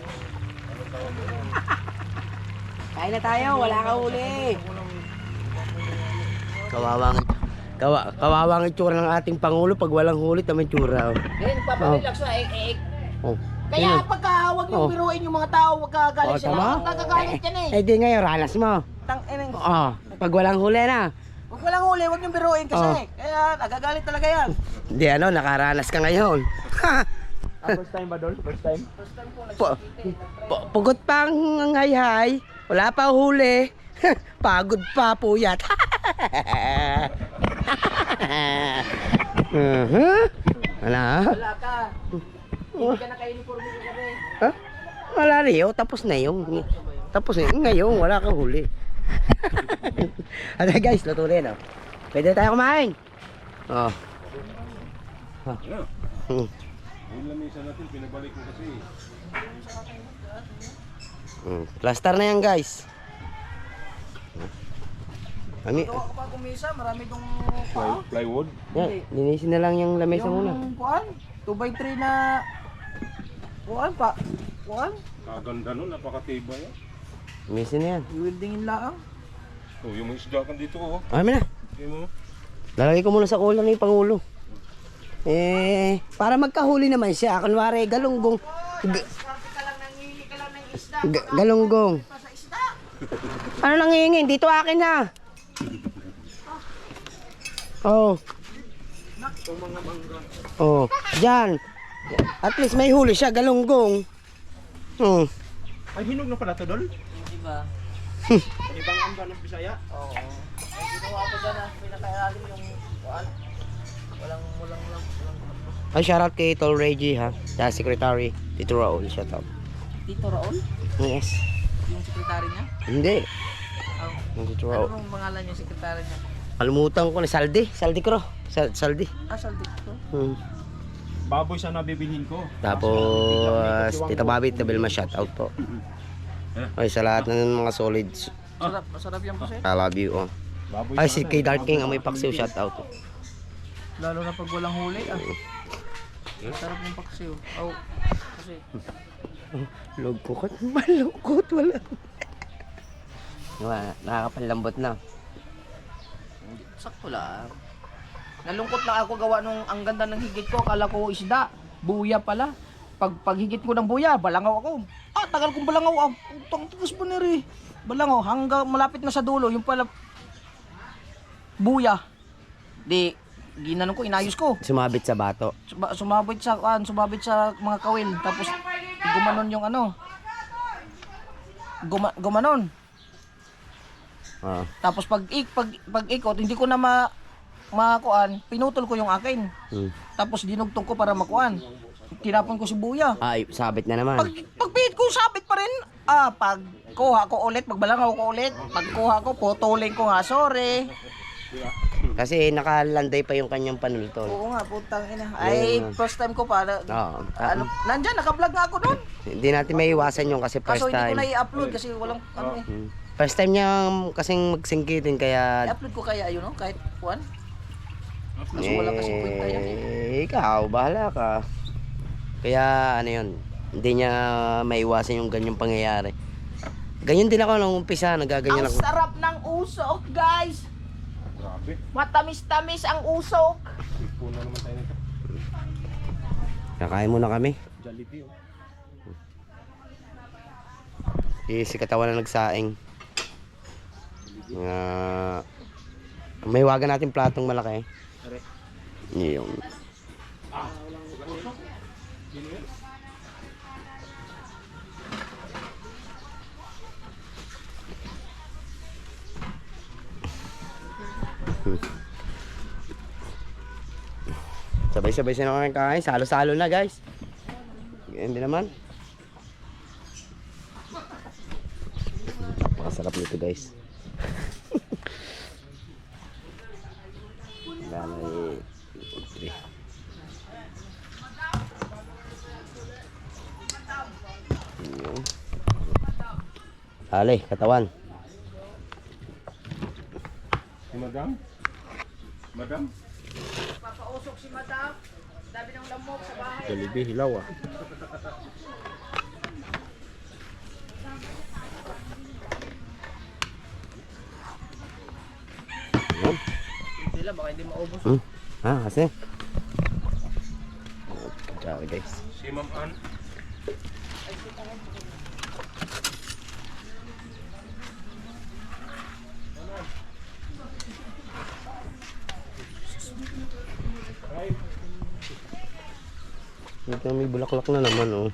Kain na tayo, wala ka huli. Kawawang itsura ng ating Pangulo pag walang huli, tamang tsura. Oh. Ngayon, papaprelax na. Oh. Kaya pagka huwag Oh. yung biruin yung mga tao, wag kagalit sila. tama. Magkakagalit yan eh. Di ngayon, ranas mo. Oh, pag walang huli na. Huwag walang huli, huwag yung biruin kasi. Kaya nagagalit talaga yan. Di nakaranas ka ngayon. First time ba, Dol? First time? Pugot pang hayhay. Wala pa huli. Pagod pa, puyat. Wala. Wala ka. Hindi ka naka-uniforme ka kami. Ha? Wala rin yun. Tapos na yun. Ngayon, wala kang huli. Ano guys, luto rin. Oh. Pwede tayo kumain. Oh. Yung lamisa natin, pinabalik mo kasi. Plaster na yan guys. Kami, Ito ako pa kumisa, marami itong Plywood? yan, linisin na lang yung lamesa muna. yung kuhan, 2x3 na kuhan pa. Kuhan, Kaganda nun, napakatibay yan. Linisin na yan. i-weldingin lang. Oh, yung mga isda kan dito oh. Amin na. Hindi mo. Lalagay ko muna sa kulang ng Pangulo. Para magkahuli naman siya. Kunwari, galunggong. Swerte ka lang, nangihingi ka lang ng isda. Galunggong. Pa sa isda. Ano nang hihingin? Dito akin na. Oh. Oh, dyan. At least may huli siya, galunggong. Ay, hinog na pala to, Dol? Diba? Ibang amba ng Bisaya? Oo. Ay, ginawa ko dyan ah, pinakailalim yung kuhan. Walang lang. Ay, shoutout kay Tol Reggie ha. Sa secretary. Tito Raul, shoutout. Tito Raul, Yes. yung sekretary niya. Hindi. Oh. Yung Tito Ano Raul. bang pangalan yung sekretary niya? Kalimutan ko na. Saldi. Saldi ko. Saldi. Saldi ko. Baboy sana bibilhin ko. Tapos, Tita Bobby, Tabilma, shoutout po. Ay, sa lahat ng mga solids. Masarap yan po sir. I love you. Oh. Baboy Ay, si kay Dark King, amoy paksiw, shoutout. Lalo na pag walang huli ah. Sarap yung paksiw. Oh, kasi Lugkot. Malungkot. Wala. Nakakapanlambot na. sakto lang. Nalungkot lang ako gawa nung ang ganda ng higit ko. Akala ko isda. Buya pala. Pag higit ko ng buya, balangaw ako. Tagal kong balangaw. Putang tigas pa na rin. Balangaw hanggang malapit na sa dulo. Yung pala buya. Di ginanong ko, inayos ko. Sumabit sa bato. Sumabit sa mga kawil. Tapos gumanon yung ano. Gumanon. Tapos pag ikot, hindi ko na makuan, pinutol ko yung akin. Tapos dinugtong ko para makuan. Tinapon ko si buya. Ay, sabit na naman. Pagpihit ko, sabit pa rin. Pag kuha ko ulit, magbalangaw ko ulit. Pag kuha ko, putulin ko nga, sorry. Kasi nakalanday pa yung kanyang panultol. Oo nga, putang ina. Ay, first time ko pa. Oo. Nandyan, nakablog nga ako doon. Hindi natin may iwasan yung kasi first Kaso hindi ko time. na i-upload kasi walang ano eh. First time niya kasing magsingkitin kaya... I-upload ko kaya yun, no? Kahit kuhan. Kaso wala kasing kwenta yan eh. Ikaw, bahala ka. Kaya ano yun, hindi niya maiwasan yung ganyang pangyayari. Ganyan din ako nung umpisa, nagaganyan Ang ako. sarap ng usok, guys! Grabe. Matamis-tamis ang usok. Puno naman tayo nito. Kakain muna kami. Jollibee, oh. Si katawan na nagsaing. May wagan natin platong malaki. Yung. Sabay-sabay sila mga kain. Salo-salo na guys. Hindi naman. Napakasarap nito guys. Ali, katawan. Si Madam? Madam? Papausok si madam. Dami ng lamok sa bahay. Jollibee, hilaw ah. Sila baka hindi maubos. Kasi. Okay, guys. Si Ma'am Ann? Ito may bulaklak na naman, oh.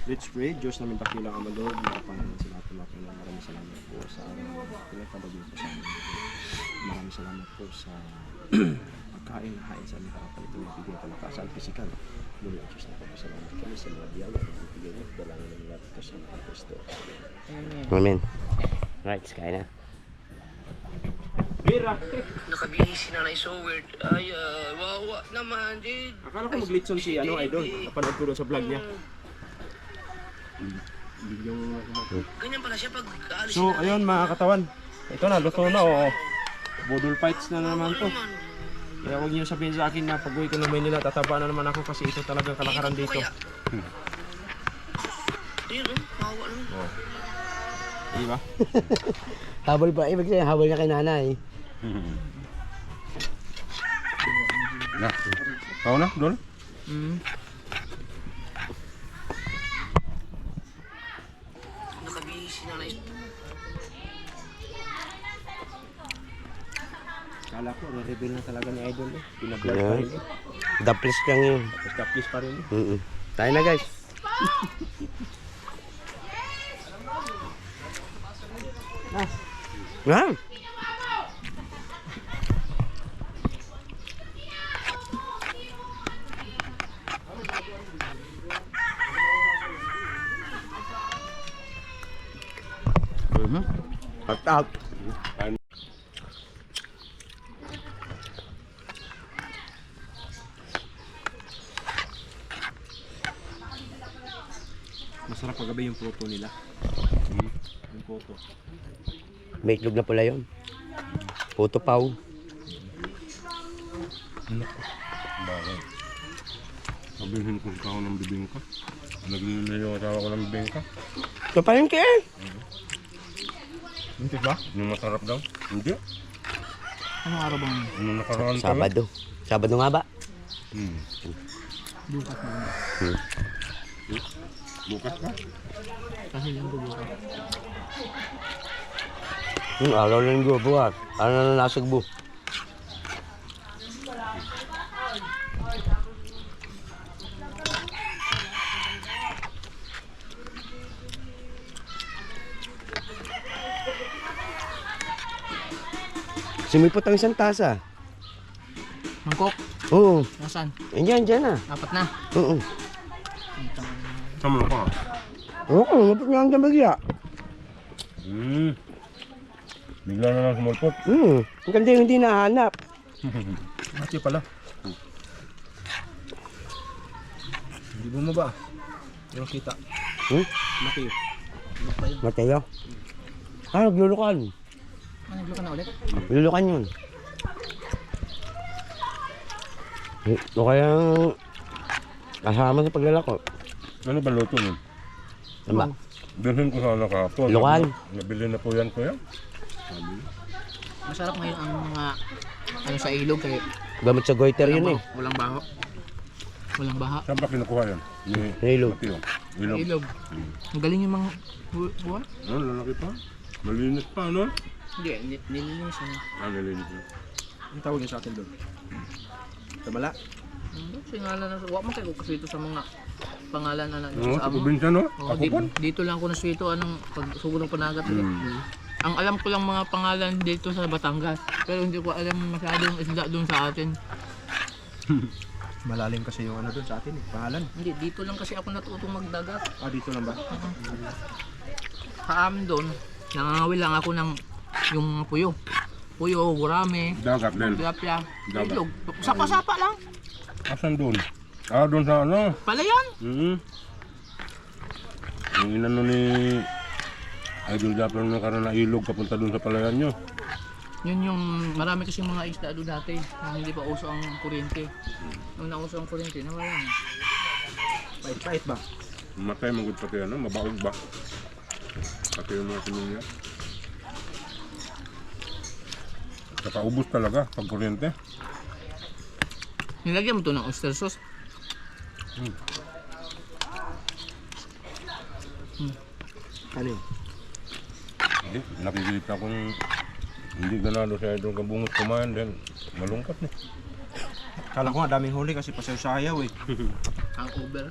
Let's pray. Diyos namin takilang ang maloob. Makapangalan sa lahat ng mga kailangan. Maraming salamat po sa pinagpabagay po sa amin. Maraming salamat po sa pagkain na hain sa aming harapan. Ito may bigay kalakasan, pisikal. Muli ang Diyos na pagpasalamat kami sa mga biyaya at bigay niyo. Dalangin ng lahat kasama ng Kristo. Amen. Right, kain na. Nakabihis na so weird. Ay, wawa naman, dude. Akala ko mag-litson si Idol. Napanood ko doon sa vlog niya. Ganyan pala siya pag aalis So, ayun mga katawan. Ito na, luto na oo. Budol fights na naman to. Kaya huwag niyo sabihin sa akin na pag-uwi ko ng Maynila, tataba na naman ako kasi ito talagang kalakaran dito. Ayun, wawa naman. Diba? Habol pa. Ibig sabihin, habol niya kay nanay. Na. Kau na, Dol? Nakabihis na Kala ko, na-reveal na talaga ni Idol eh. Pinablog pa rin eh. Daplis lang yun. Tapos taplis pa rin eh. Tayo na, guys. Ah. Hot out. Masarap paggabi yung photo nila. Yung photo. May itlog na pala yun. Puto paw. Bakit? Sabihin ko ikaw ng bibingka. Nagliliyo yung asawa ko ng bibingka. Ito pa rin kaya. Hindi ba? Yung masarap daw? Hindi. Anong araw bang? Yung nakaraan pa. Sabado. Sabado nga ba? Bukas na. Bukas pa? Kasi lang bukas. Araw lang go buhat. Ano na nasagbo? Sumipot ang isang tasa. Mangkok, Oo. nasaan? Diyan na. Apat na. Oo. Sama na ka. Oo, mapot nga ang damagya. Bigla na lang sumulpot. Ang ganda yung hindi nahanap. Mati pala. Hindi mo ba? Yung kita. Mati. Mateo. Naglulukan. Naglo ka na ulit? Lulukan yun. O kayang kasama sa paglalako. Ano ba luto nun? Tama. Bilhin ko sana kahapon. Lukan. Nabili na po yan, kuya. Masarap ngayon ang mga ano sa ilog kay Gamit sa goiter yun eh. walang baho. Walang baha. Saan ba kinukuha yan? Ilog. Mateo. Ilog. Ilog. Ang galing yung mga buwan. Ano, lalaki pa? Malinis pa, no? Hindi, nilinis na. Nalinis na. Ang tawag niya sa atin doon. Tamala. Singalan na, wak man kayo kasi ito sa mga pangalan na Oo, sa sa amo. probinsya, no? Oh, Ako pa. dito lang ako naswito anong pagsugod ng panagat. Ang alam ko lang mga pangalan dito sa Batangas. Pero hindi ko alam masyadong isda doon sa atin. Malalim kasi yung ano doon sa atin eh. Pangalan. Hindi, dito lang kasi ako natutong magdagat. Ah, dito lang ba? Sa amin doon, nangangawil lang ako ng yung mga puyo. Puyo, gurame, Dagat din. tilapia, Dagat. ilog. Sapa-sapa lang. Asan doon? Ah, doon sa ano? Palayan. Yung inano ni Idol Japper nung nakaraan na ilog papunta dun sa palayan nyo. Yun yung marami kasi mga isda doon dati nung hindi pa uso ang kuryente. Nung nauso ang kuryente, nawala na. Pait ba? Matay manggod pati ano, mabaog ba? Pati yung mga sinulya. Saka ubos talaga pag kuryente. Nilagyan mo to ng oyster sauce. Ano yun? Hindi, nakikita ko yung hindi ganado si Idol Kabungot kumain din. Malungkot na. Kala ko nga daming huli kasi pasayaw eh. Ang over.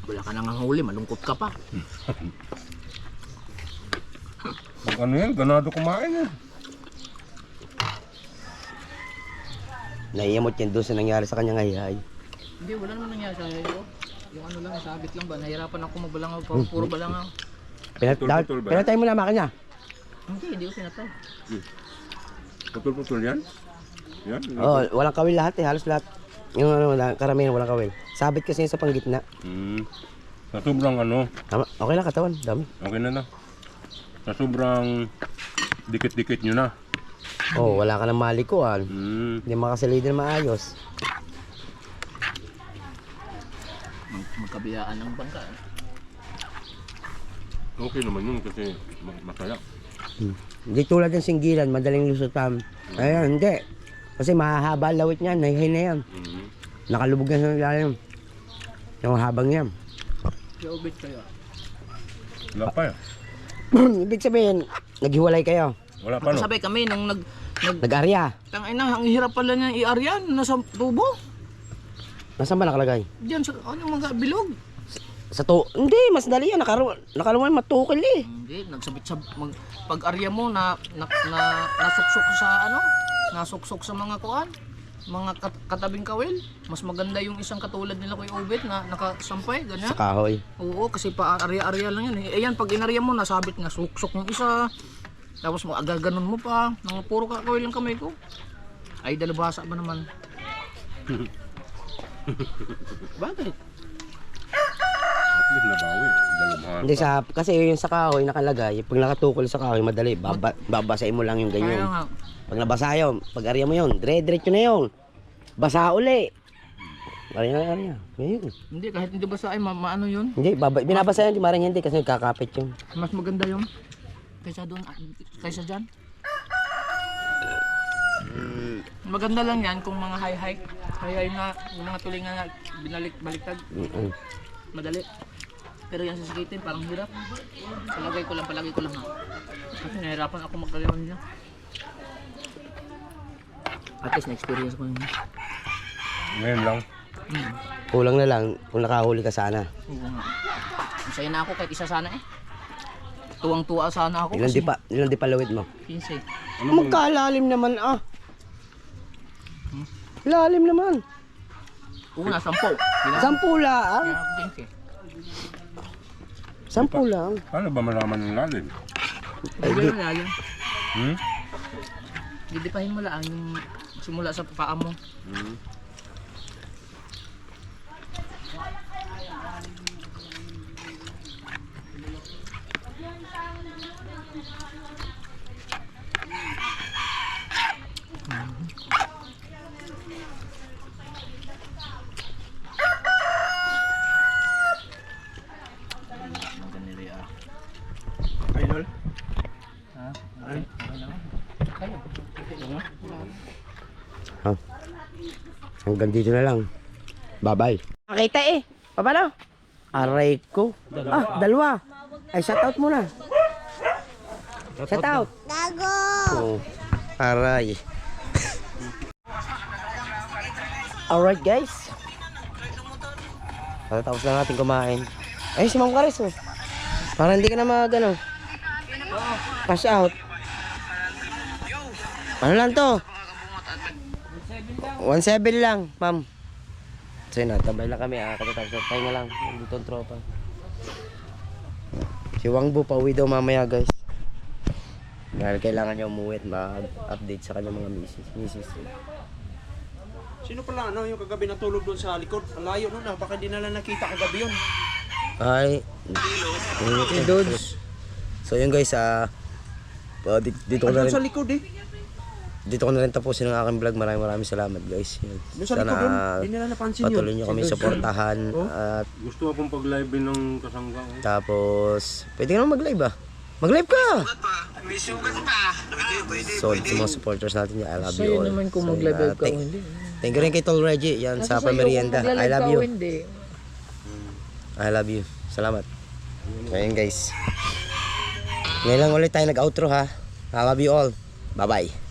Wala ka nang huli, malungkot ka pa. Pag ano yan, ganado kumain yan. Naiimot yan doon sa nangyari sa kanyang hayay. Hindi, wala naman nangyari sa ko. Yung ano lang, sabit lang ba? Nahirapan ako mabalangaw. Puro balangaw. Putol-putol ba? Pinatay mo na maka niya. Hindi ko pinatay. Putol-putol yan? Yan? Oo, walang kawil lahat eh, halos lahat. Yung ano, karamihan walang kawil. Sabit kasi yun sa panggitna. Sa sobrang ano, Tama, okay lang katawan, dami. okay na. Sa sobrang dikit-dikit nyo na. Oo, wala ka nang malikuan. Hindi makasalidin maayos. Magkabiyaan ng bangka. Okay naman yun kasi masaya. Hindi tulad ng singgilan, madaling lusutan. Ayan, hindi. Kasi mahahaba ang lawit niyan, nahihay na yan. Nakalubog na sa ilalim. Yung habang yan. Kaubit kayo. Wala pa eh. Ibig sabihin, naghiwalay kayo. Wala pa no? Magkasabay kami nung Nag-arya. Tangina, ang hirap pala niya i-aryan. Nasa tubo. Nasaan ba nakalagay? Diyan sa mga bilog. Sa to. Hindi, mas dali yan. Nakaluman matukil eh. Hindi, nagsabit sa pag-arya mo nasuksok sa ano? Nasuksok sa mga kuan, mga katabing kawil. Mas maganda yung isang katulad nila Kuya Ubit na nakasampay, ganyan. Sa kahoy. Oo, kasi pa arya-arya lang yan. Ayan, pag inarya mo, nasabit nga suksok yung isa. Tapos mo agaganon mo pa. Mga puro kakawil lang kamay ko. Ay, dalabasa ba naman? Bakit? At least nabawi. Dalubhan Hindi pa. kasi yung sa kahoy nakalagay, pag nakatukol sa kahoy, madali. Babasahin mo lang yung Kaya ganyan. nga. Pag nabasa yun, pag arya mo yun, diretso na yun. Basa uli. Arya. Ngayon. Hindi, kahit hindi basa ay maano yun. Hindi, binabasa yan, di maring hindi kasi nagkakapit yun. Mas maganda yun. Kaysa doon, kaysa dyan. Maganda lang yan kung mga high-hike. High-hike na, yung mga tulingan na baliktad. Madali. Pero yan sa skating, parang hirap. Palagay ko lang ha. Kasi nahirapan ako magkaliwan niya. At least na-experience ko yun. Ngayon lang. Kulang na lang kung nakahuli ka sana. Oo nga. Masaya na ako kahit isa sana eh. Tuwang-tuwa sana ako Ilan di pa lawid mo? 15. Magkalalim naman ah. Lalim naman. Una, 10. 10 lang. Kaya ako 10 lang. Paano ba malaman ng lalim? 15. Ay, gano'n na yan. Hmm? Didipahin mo lang yung simula sa paa mo. Idol? Hanggang dito na lang. Bye-bye. Nakita eh. Paano? Aray ko. Dalawa. Ay, shout out muna. Shout out. Gago. Oh, aray. Alright guys. Tapos na natin kumain. Ay, si Ma'am Karis oh. Para hindi ka na ano. Cash out. Ano lang to? 1.7 lang, ma'am. So yun na, tabay lang kami katatapos tayo na lang. Dito ang tropa. Si Wangbu pauwi daw mamaya guys. Dahil kailangan niya umuwi at mag-update sa kanyang mga misis. Sino pala ano yung kagabi natulog doon sa likod? Ang layo nun, baka di na lang nakita kagabi yun. Ay, so yun guys, dito ko na Andun sa rin, likod eh. dito ko na rin tapusin ang aking vlog. Maraming salamat guys. Yun. Doon sa likod doon, di nila napansin yun. patuloy nyo kami supportahan. At Gusto akong pag-live ng kasangga. Oh. tapos, pwede ka naman mag-live ah. Mag-live ka! May sugat pa. Solid sa mga supporters natin. I love you Sa'yo all. naman kung So, mag-live ka o thank- hindi. Thank you rin kay Tol Reggie. Yan sa pamerienda. I love you. Hindi. I love you. Salamat. Ayun guys. Ngayon lang ulit tayo nag-outro ha. I love you all. Bye-bye.